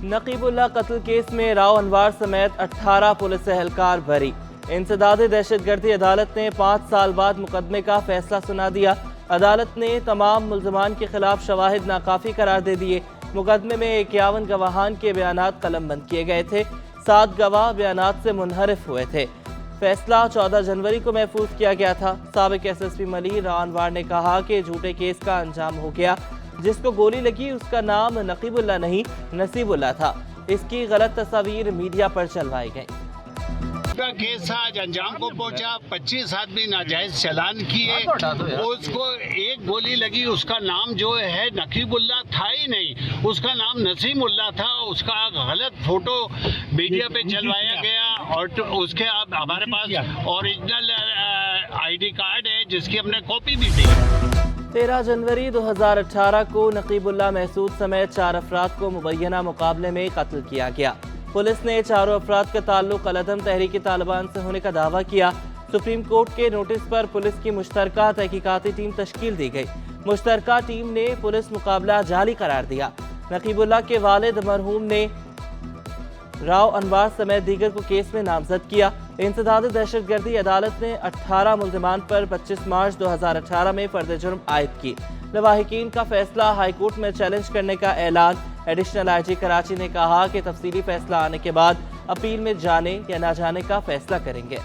नकीब उल्लाह कत्ल केस में राव अनवार समेत 18 पुलिस एहलकार बरी। इंसदाद दहशतगर्दी अदालत ने 5 साल बाद मुकदमे का फैसला सुना दिया। अदालत ने तमाम मुल्ज़मान के खिलाफ शवाहिद नाकाफी करार दे दिए। मुकदमे में 51 गवाहान के बयानात कलमबंद किए गए थे। 7 गवाह बयानात से मुनहरिफ हुए थे। फैसला 14 जनवरी को महफूज किया गया था। साबिक SSP मलिर राव अनवार ने कहा कि झूठे केस का अंजाम हो गया। जिसको गोली लगी उसका नाम नकीबुल्लाह नहीं नसीबुल्लाह था। इसकी गलत तस्वीर मीडिया पर चलवाई गई। का केस आज अंजाम को पहुंचा। 25 आदमी नाजायज चालान किए, उसको एक गोली लगी, उसका नाम जो है नकीबुल्लाह था ही नहीं, उसका नाम नसीमुल्लाह था। उसका गलत फोटो मीडिया पे चलवाया गया और तो उसके अब हमारे पास ओरिजिनल ID कार्ड है जिसकी हमने कॉपी भी दी। 13 जनवरी 2018 को नकीबुल्लाह महसूद समेत 4 अफराद को मुबैना मुकाबले में कत्ल किया गया। पुलिस ने चारों अफराद का ताल्लुक अलअदम तहरीक तालिबान से होने का दावा किया। सुप्रीम कोर्ट के नोटिस पर पुलिस की मुश्तरका तहकीकाती टीम तश्कील दी गई। मुश्तरका टीम ने पुलिस मुकाबला जाली करार दिया। नकीबुल्लाह के वालिद मरहूम ने राव अनवार समेत दीगर को केस में नामजद किया। इंसदाद दहशतगर्दी अदालत ने 18 मुल्ज़मान पर 25 मार्च 2018 में फर्द जुर्म आयद की। लवाहिकीन का फैसला हाईकोर्ट में चैलेंज करने का ऐलान। एडिशनल IG कराची ने कहा कि तफसीली फैसला आने के बाद अपील में जाने या ना जाने का फैसला करेंगे।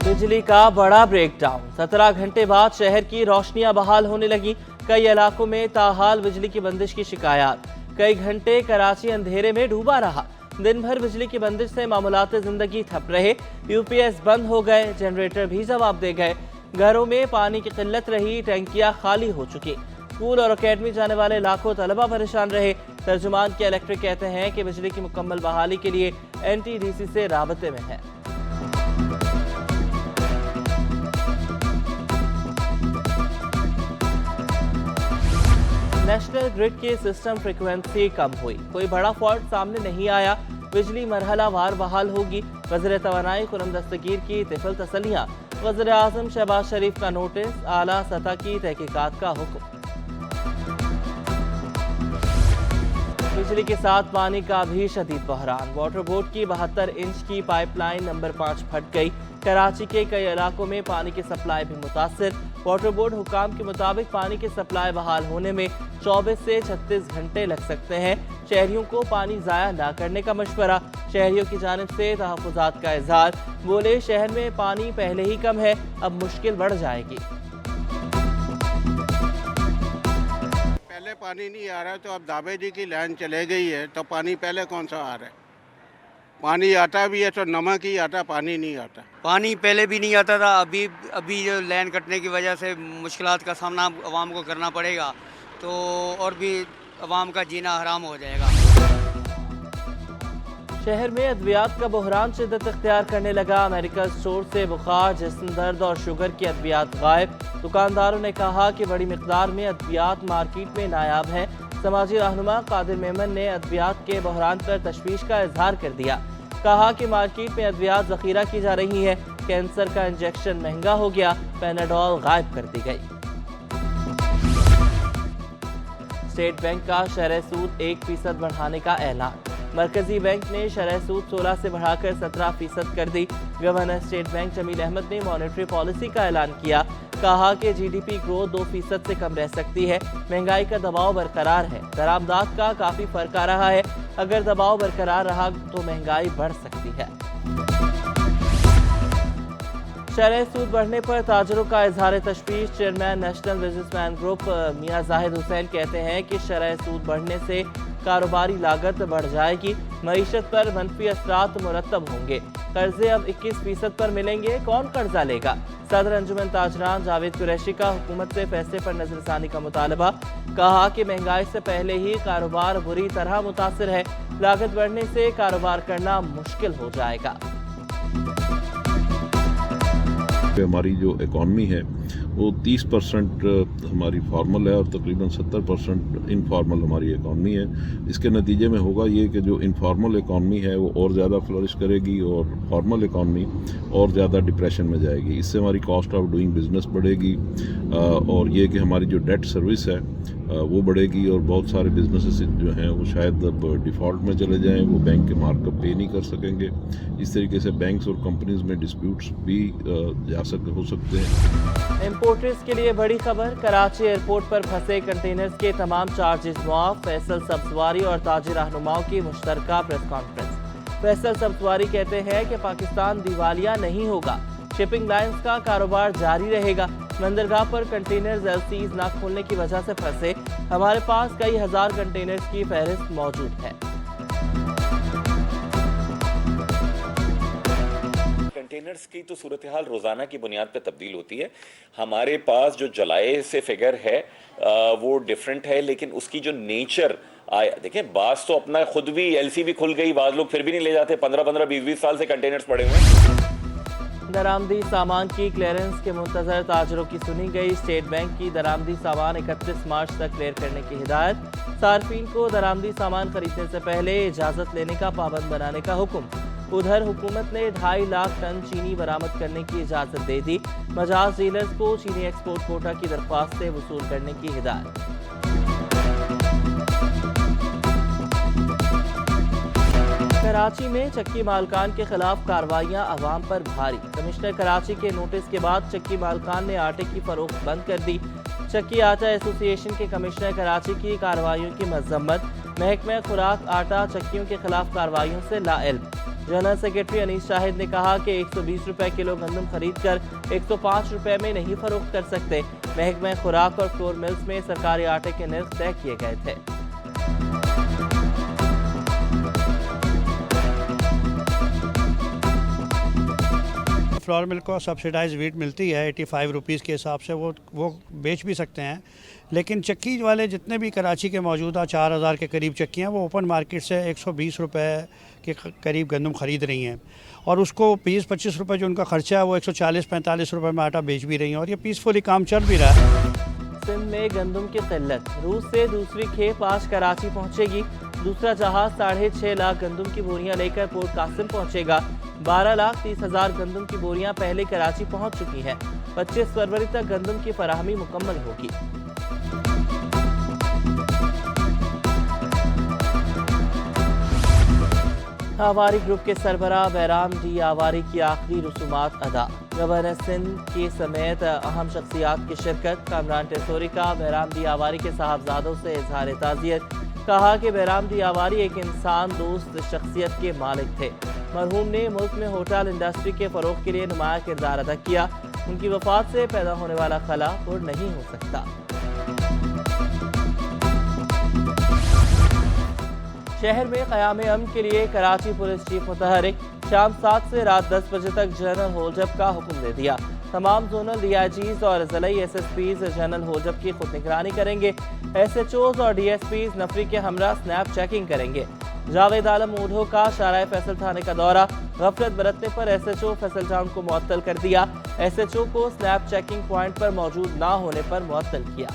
बिजली का बड़ा ब्रेकडाउन। 17 घंटे बाद शहर की रोशनियां बहाल होने लगी। कई इलाकों में ताहाल बिजली की बंदिश की शिकायत। कई घंटे कराची अंधेरे में डूबा रहा। दिन भर बिजली की बंदिश से मामूलात जिंदगी ठप रहे। UPS बंद हो गए, जनरेटर भी जवाब दे गए। घरों में पानी की किल्लत रही, टैंकियां खाली हो चुकी। स्कूल और अकेडमी जाने वाले लाखों तलबा परेशान रहे। तर्जुमान के इलेक्ट्रिक कहते हैं कि बिजली की मुकम्मल बहाली के लिए NTDC से राबते में है। नेशनल ग्रिड की सिस्टम फ्रीक्वेंसी कम हुई। कोई बड़ा फॉल्ट सामने नहीं आया। बिजली मरहला वार बहाल होगी। वज़ीर तवानाई खुर्रम दस्तगीर की तिफल तसलियां। वज़ीर आज़म शहबाज शरीफ का नोटिस। आला सतह की तहकीकात का हुक्म। बिजली के साथ पानी का भी शदीद बहरान। वाटर बोर्ड की 72 इंच की पाइपलाइन नंबर 5 फट गई। कराची के कई इलाकों में पानी की सप्लाई भी मुतासिर। वाटर बोर्ड हुकाम के मुताबिक पानी की सप्लाई बहाल होने में 24 से 36 घंटे लग सकते हैं। शहरियों को पानी ज़ाया ना करने का मशवरा। शहरियों की जानिब से तहफ़्फ़ुज़ात का इज़हार। बोले शहर में पानी पहले ही कम है, अब मुश्किल बढ़ जाएगी। पहले पानी नहीं आ रहा तो अब दाबे जी की लाइन चले गई है तो पानी पहले कौन सा आ रहा है? पानी आता भी है तो नमक ही आता, पानी नहीं आता। पानी पहले भी नहीं आता था। अभी जो लाइन कटने की वजह से मुश्किलात का सामना आवाम को करना पड़ेगा तो और भी आवाम का जीना हराम हो जाएगा। शहर में अद्वियात का बहरान शिद्दत इख्तियार करने लगा। मेडिकल स्टोर से बुखार, जिस्म दर्द और शुगर की अद्वियात गायब। दुकानदारों ने कहा कि बड़ी मिकदार में अद्वियात मार्केट में नायाब हैं। समाजी रहनुमा कादिर मेमन ने अद्वियात के बहरान पर तशवीश का इजहार कर दिया। कहा कि मार्केट में अद्वियात ज़ख़ीरा की जा रही है। कैंसर का इंजेक्शन महंगा हो गया, पैनाडोल गायब कर दी गई। स्टेट बैंक का शरह सूद 1% बढ़ाने का ऐलान। मरकजी बैंक ने शरह सूद 16 से बढ़ाकर 17% कर दी। Governor state bank Jamil Ahmad ने मॉनेटरी पॉलिसी का ऐलान किया। कहा कि GDP ग्रोथ 2% से कम रह सकती है। महंगाई का दबाव बरकरार है। दरामदात का काफ़ी फर्क आ रहा है। अगर दबाव बरकरार रहा तो महंगाई बढ़ सकती है। शरह सूद बढ़ने पर ताजरों का इजहार तशवीश। चेयरमैन नेशनल बिजनेसमैन ग्रुप मियां जाहिद हुसैन कहते हैं कि शरह सूद बढ़ने से कारोबारी लागत बढ़ जाएगी। मईशत पर मनफी असरात मुरतब होंगे। कर्जे अब 21% पर मिलेंगे, कौन कर्जा लेगा? सदर अंजुमन ताजरान जावेद कुरैशी का हुकूमत से फैसले पर नजरसानी का मुतालबा। कहा कि महंगाई से पहले ही कारोबार बुरी तरह मुतासिर है। लागत बढ़ने से कारोबार करना मुश्किल हो जाएगा। हमारी जो इकॉनमी है वो 30% हमारी फॉर्मल है और तकरीबन 70% इनफॉर्मल हमारी इकॉनमी है। इसके नतीजे में होगा ये कि जो इनफॉर्मल इकॉनमी है वो और ज़्यादा फ्लरिश करेगी और फॉर्मल इकॉनमी और ज़्यादा डिप्रेशन में जाएगी। इससे हमारी कॉस्ट ऑफ डूइंग बिजनेस बढ़ेगी और ये कि हमारी जो डेट सर्विस है वो बढ़ेगी और बहुत सारे बिजनेसेस जो हैं वो शायद अब डिफ़ॉल्ट में चले जाएं, वो बैंक के मार्कअप पे नहीं कर सकेंगे। इस तरीके से बैंक्स और कंपनीज में डिस्प्यूट्स भी हो सकते हैं। इम्पोर्टर्स के लिए बड़ी खबर, कराची एयरपोर्ट पर फंसे कंटेनर्स के तमाम चार्जेस मुआफ। फैसल सब्जवारी और ताजी रहनुमाओं की मुश्तरका प्रेस कॉन्फ्रेंस। फैसल सब्जवारी कहते हैं कि पाकिस्तान दिवालिया नहीं होगा, शिपिंग लाइन्स का कारोबार जारी रहेगा। बंदरगाह पर कंटेनर्स एलसीज न खोलने की वजह से फंसे, हमारे पास कई हजार कंटेनर्स की फहरिस्त मौजूद है। कंटेनर्स की तो सूरत हाल रोज़ाना की बुनियाद पर तब्दील होती है। हमारे पास जो जुलाई से फिगर है वो डिफरेंट है, लेकिन उसकी जो नेचर देखें, बास तो अपना खुद भी एलसी भी खुल गई, बाद लोग फिर भी नहीं ले जाते। 15-15, 20-20 साल से कंटेनर्स पड़े हुए हैं। दरामदी सामान की क्लियरेंस के मुंतजर ताजरों की सुनी गई। स्टेट बैंक की दरामदी सामान 31 मार्च तक क्लियर करने की हिदायत। सार्फिन को दरामदी सामान खरीदने से पहले इजाज़त लेने का पाबंद बनाने का हुक्म। उधर हुकूमत ने 2.5 लाख टन चीनी बरामद करने की इजाज़त दे दी। मजाज डीलर्स को चीनी एक्सपोर्ट कोटा की दरख्वास्तें वसूल करने की हिदायत। कराची में चक्की मालकान के खिलाफ कार्रवाइयां अवाम पर भारी। कमिश्नर कराची के नोटिस के बाद चक्की मालकान ने आटे की फरोख्त बंद कर दी। चक्की आटा एसोसिएशन के कमिश्नर कराची की कार्रवाइयों की मजम्मत। महकमा खुराक आटा चक्कियों के खिलाफ कार्रवाइयों से लाइल्म। जनरल सेक्रेटरी अनीस शाहिद ने कहा कि 120 रुपए किलो गंदम खरीद कर 105 रुपए में नहीं फरोख्त कर सकते। महकमा खुराक और फ्लोर मिल्स में सरकारी आटे के निर्ख तय किए गए थे। फ्लोर मिल को सब्सिडाइज वीट मिलती है 85 रुपीज़ के हिसाब से, वो बेच भी सकते हैं। लेकिन चक्की वाले जितने भी कराची के मौजूदा 4000 के करीब चक्कियाँ, वो ओपन मार्केट से 120 रुपए के करीब गंदम ख़रीद रही हैं और उसको 20-25 रुपए जो उनका ख़र्चा है वो 140-45 रुपए में आटा बेच भी रही हैं और ये पीसफुली काम चल भी रहा है। सिंध में गंदम की किल्लत। रूस से दूसरी खेप आज कराची पहुंचेगी। दूसरा जहाज 6.5 लाख गंदम की बोरियां लेकर पोर्ट कासिम पहुंचेगा। 12,30,000 गंदम की बोरियां पहले कराची पहुंच चुकी हैं। 25 फरवरी तक गंदम की फराहमी मुकम्मल होगी। आवारी ग्रुप के सरबराह बहराम डी आवारी की आखिरी रसूमात अदा। गवर्नर सिंध के समेत अहम शख्सियात की शिरकत। कामरान टेसोरी का बहराम डी आवारी के साहबजादों से इजहार ताज़ियत। कहा कि बहराम डी आवारी एक इंसान दोस्त शख्सियत के मालिक थे। मरहूम ने मुल्क में होटल इंडस्ट्री के फ़रोग़ के लिए नुमाया किरदार अदा किया। उनकी वफ़ात से पैदा होने वाला खला पुर नहीं हो सकता। शहर में क़याम अमन के लिए कराची पुलिस चीफ मुतहरिक शाम 7 से रात 10 बजे तक जनरल होल्डअप का हुक्म दे दिया। तमाम जोनल डीआईजीज और ज़िलाई एसएसपीज जनरल होल्डअप की खुद निगरानी करेंगे। एसएचओज और डीएसपीज नफरी के हमरा स्नैप चेकिंग करेंगे। जावेद आलम ओढ़ो का शाराए फैसल थाने का दौरा। गफलत बरतने पर एसएचओ फैसल टाउन को मुअत्तल कर दिया। एसएचओ को स्नैप चेकिंग पॉइंट पर मौजूद ना होने पर मुअत्तल किया।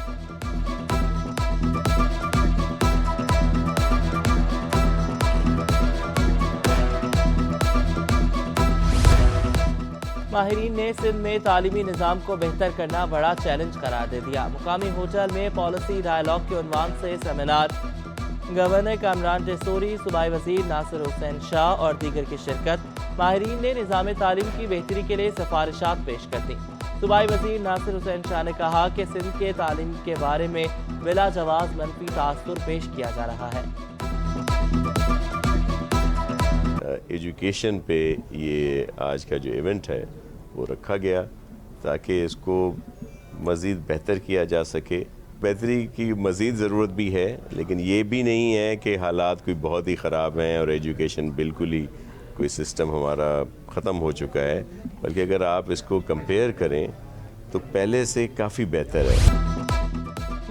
माहिरीन ने सिंध में तालीमी निज़ाम को बेहतर करना बड़ा चैलेंज करार दे दिया। मुकामी होटल में पॉलिसी डायलॉग के उन्वान से सेमिनार। गवर्नर कामरान टेसोरी, सूबाई वजीर नासिर हुसैन शाह और दीगर की शिरकत। माहिरीन ने निज़ाम तालीम की बेहतरी के लिए सिफारिशात पेश कर दी। सूबाई वजीर नासिर हुसैन शाह ने कहा कि सिंध के तालीम के बारे में बिला जवाज़ मनफी तासुर पेश किया जा रहा है। एजुकेशन पे ये आज का जो इवेंट है वो रखा गया ताकि इसको मज़ीद बेहतर किया जा सके। बेहतरी की मज़ीद ज़रूरत भी है, लेकिन ये भी नहीं है कि हालात कोई बहुत ही ख़राब हैं और एजुकेशन बिल्कुल ही कोई सिस्टम हमारा ख़त्म हो चुका है, बल्कि अगर आप इसको कंपेयर करें तो पहले से काफ़ी बेहतर है।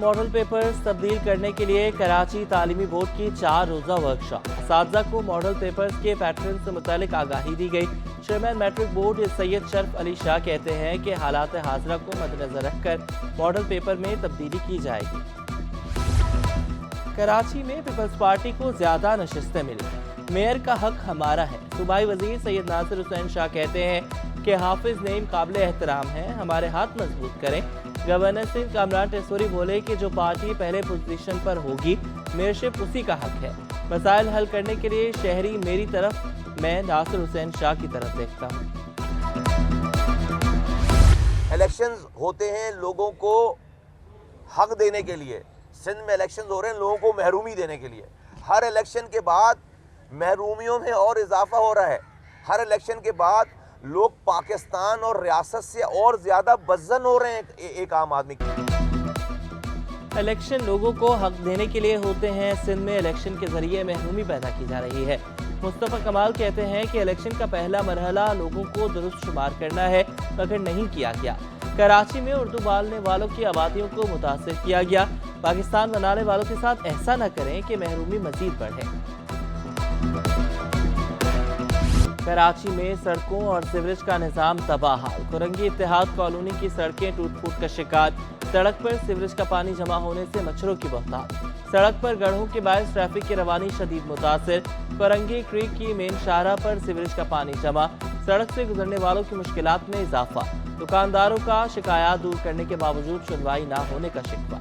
मॉडल पेपर्स तब्दील करने के लिए कराची तालीमी बोर्ड की 4 रोज़ा वर्कशॉप। असातिज़ा को मॉडल पेपर्स के पैटर्न से मुतालिक आगाही दी गई। Chairman matric board Syed Sharf Ali Shah कहते हैं कि हालात हाज़िरा को मद्देनज़र रखकर मॉडल पेपर में तब्दीली की जाएगी। कराची में पीपल्स पार्टी को ज़्यादा नशिस्तें मिली, मेयर का हक हमारा है। सूबाई वजीर सैयद नासिर हुसैन शाह कहते हैं कि हाफिज नईम काबिल एहतराम हैं, हमारे हाथ मजबूत करें। गवर्नर सिंध कामरान टेसोरी बोले कि जो पार्टी पहले पोजीशन पर होगी मेयरशिप उसी का हक है। मसाइल हल करने के लिए शहरी मेरी तरफ, मैं नासिर हुसैन शाह की तरफ देखता हूँ। इलेक्शंस होते हैं लोगों को हक देने के लिए, सिंध में इलेक्शंस हो रहे हैं लोगों को महरूमी देने के लिए। हर इलेक्शन के बाद महरूमियों में और इजाफा हो रहा है। हर इलेक्शन के बाद लोग पाकिस्तान और रियासत से और ज़्यादा बज़्ज़न हो रहे हैं एक आम आदमी के। इलेक्शन लोगों को हक देने के लिए होते हैं। सिंध में इलेक्शन के जरिए महरूमी पैदा की जा रही है। मुस्तफ़ा कमाल कहते हैं कि इलेक्शन का पहला मरहला लोगों को दुरुस्त शुमार करना है, मगर नहीं किया गया। कराची में उर्दू बोलने वालों की आबादियों को मुतासिर किया गया। पाकिस्तान बनाने वालों के साथ ऐसा न करें कि महरूमी मजीद बढ़े। कराची में सड़कों और सीवरेज का निज़ाम तबाह। कुरंगी इत्तेहाद कॉलोनी की सड़कें टूट फूट का शिकार। सड़क पर सीवरेज का पानी जमा होने से मच्छरों की बहुतायत। सड़क पर गड्ढों के बायस ट्रैफिक की रवानी शदीद मुतासिर। कुरंगी क्रीक की मेन शाहरा पर सीवरेज का पानी जमा, सड़क से गुजरने वालों की मुश्किलात में इजाफा। दुकानदारों का शिकायत दूर करने के बावजूद सुनवाई न होने का शिकवा।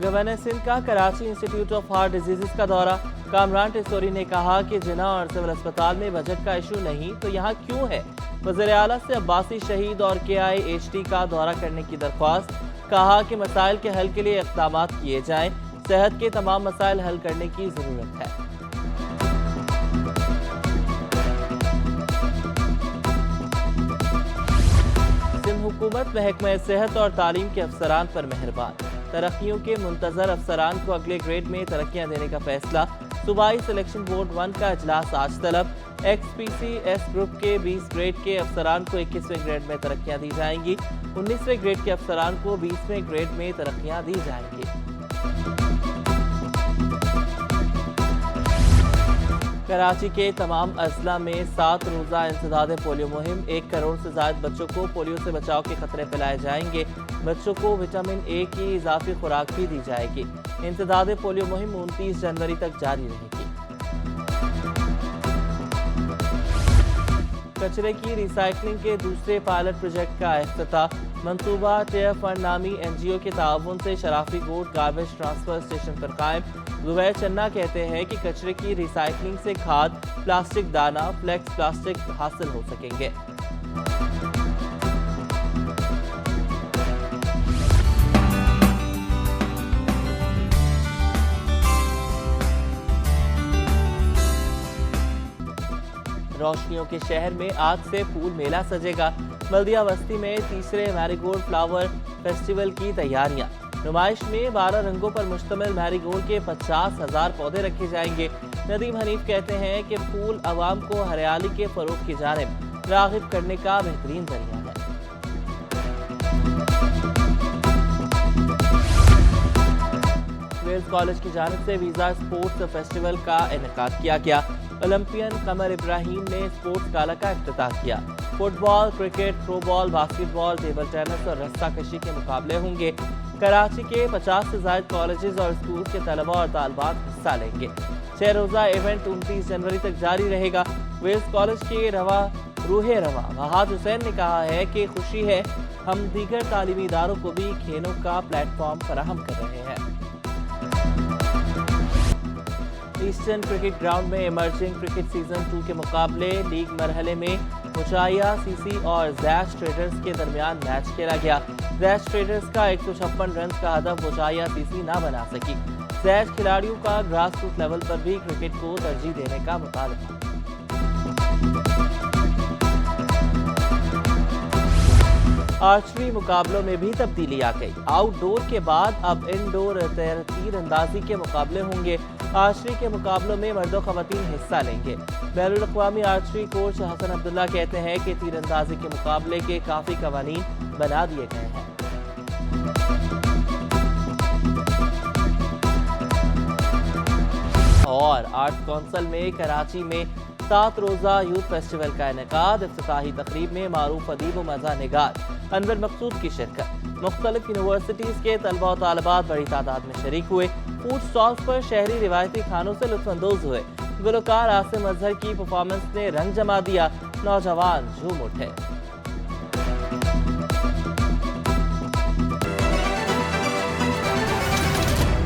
गवर्नर सिंध का Karachi institute of heart disease का दौरा। कामरान टेसोरी ने कहा कि जिना और सिविल अस्पताल में बजट का इशू नहीं तो यहाँ क्यों है। वज़ीर आला से अब्बासी शहीद और KIHT का दौरा करने की दरख्वास्त। कहा कि मसाइल के हल के लिए इक़दाम किए जाएं। सेहत के तमाम मसाइल हल करने की ज़रूरत है। सिंध हुकूमत महकमा सेहत और तालीम के अफसरान पर मेहरबान। तरक्कियों के मुंतजर अफसरान को अगले ग्रेड में तरक्कियां देने का फैसला। सूबाई सिलेक्शन बोर्ड 1 का इजलास आज तलब। XPCS ग्रुप के 20 ग्रेड के अफसरान को 21वें ग्रेड में तरक्कियां दी जाएंगी। 19वें ग्रेड के अफसरान को 20वें ग्रेड में तरक्कियां दी जाएंगी। कराची के तमाम अजला में 7 रोज़ा इंसदाद पोलियो मुहिम। 1 करोड़ से ज़्यादा बच्चों को पोलियो से बचाव के खतरे पिलाए जाएंगे। बच्चों को विटामिन A की इजाफी खुराक भी दी जाएगी। इंसदाद पोलियो मुहिम 29 जनवरी तक जारी रहेगी। कचरे की रिसाइकलिंग के दूसरे पायलट प्रोजेक्ट का इफ्तिताह। मंसूबा टेयर फंड नामी NGO के ताउन से शराफी गोड गार्बेज ट्रांसफर स्टेशन पर कायम। जुबैर चन्ना कहते हैं कि कचरे की रिसाइकलिंग से खाद, प्लास्टिक दाना, फ्लेक्स प्लास्टिक हासिल हो सकेंगे। रोशनियों के शहर में आज से फूल मेला सजेगा। बल्दिया बस्ती में तीसरे मैरीगोल्ड फ्लावर फेस्टिवल की तैयारियां। नुमाइश में 12 रंगों पर मुश्तमिल मैरीगोल्ड के 50,000 पौधे रखे जाएंगे। नदीम हनीफ कहते हैं कि फूल आवाम को हरियाली के फरोग की जानिब राग़िब करने का बेहतरीन जरिया है। वेल्स कॉलेज की जानिब से वीज़ा स्पोर्ट्स फेस्टिवल का इनेकाद किया गया। ओलंपियन कमर इब्राहिम ने स्पोर्ट्स गाला का इफ्तिताह किया। Football, cricket, throwball, basketball, table tennis और रस्सा कशी के मुकाबले होंगे। कराची के 50 से ज़ायद कॉलेजेस और स्कूल के तलबा और तालिबात हिस्सा लेंगे। 6 रोज़ा इवेंट 29 जनवरी तक जारी रहेगा। वेल्स कॉलेज के रूहे रवा वहाद हुसैन ने कहा है कि खुशी है हम दीगर तालीमी इदारों को भी खेलों का प्लेटफॉर्म फराहम कर रहे हैं। ईस्टर्न क्रिकेट ग्राउंड में इमर्जिंग क्रिकेट सीजन 2 के मुकाबले लीग मरहले में मुचाया सीसी और जैश ट्रेडर्स के दरमियान मैच खेला गया। जैश ट्रेडर्स का 156 रन का हदफ मुचाया सीसी ना बना सकी। जैश खिलाड़ियों का ग्रास रूट लेवल पर भी क्रिकेट को तरजीह देने का मुतालबा। आर्चरी मुकाबलों में भी तब्दीली आ गई। आउटडोर के बाद अब इंडोर तीर अंदाजी के मुकाबले होंगे। आर्चरी के मुकाबलों में मर्द और खवातीन हिस्सा लेंगे। बैनुल अक़वामी आर्चरी कोच हसन अब्दुल्ला कहते हैं कि तीरंदाजी के मुकाबले के काफ़ी कवानीन बना दिए गए हैं। और आर्ट्स काउंसिल में कराची में 7 रोज़ा यूथ फेस्टिवल का इनेकाद। इफ्तिताही तकरीब में मारूफ अदीब व मज़ा निगार अनवर मकसूद की शिरकत। मुख्तलिफ यूनिवर्सिटीज़ के तलबा और तालिबात बड़ी तादाद में शरीक हुए। फूड स्टॉल्स पर शहरी रिवायती खानों से लुत्फ़अंदोज़ हुए। गुलकार आसिम अजहर की परफॉर्मेंस ने रंग जमा दिया। नौजवान झूम उठे।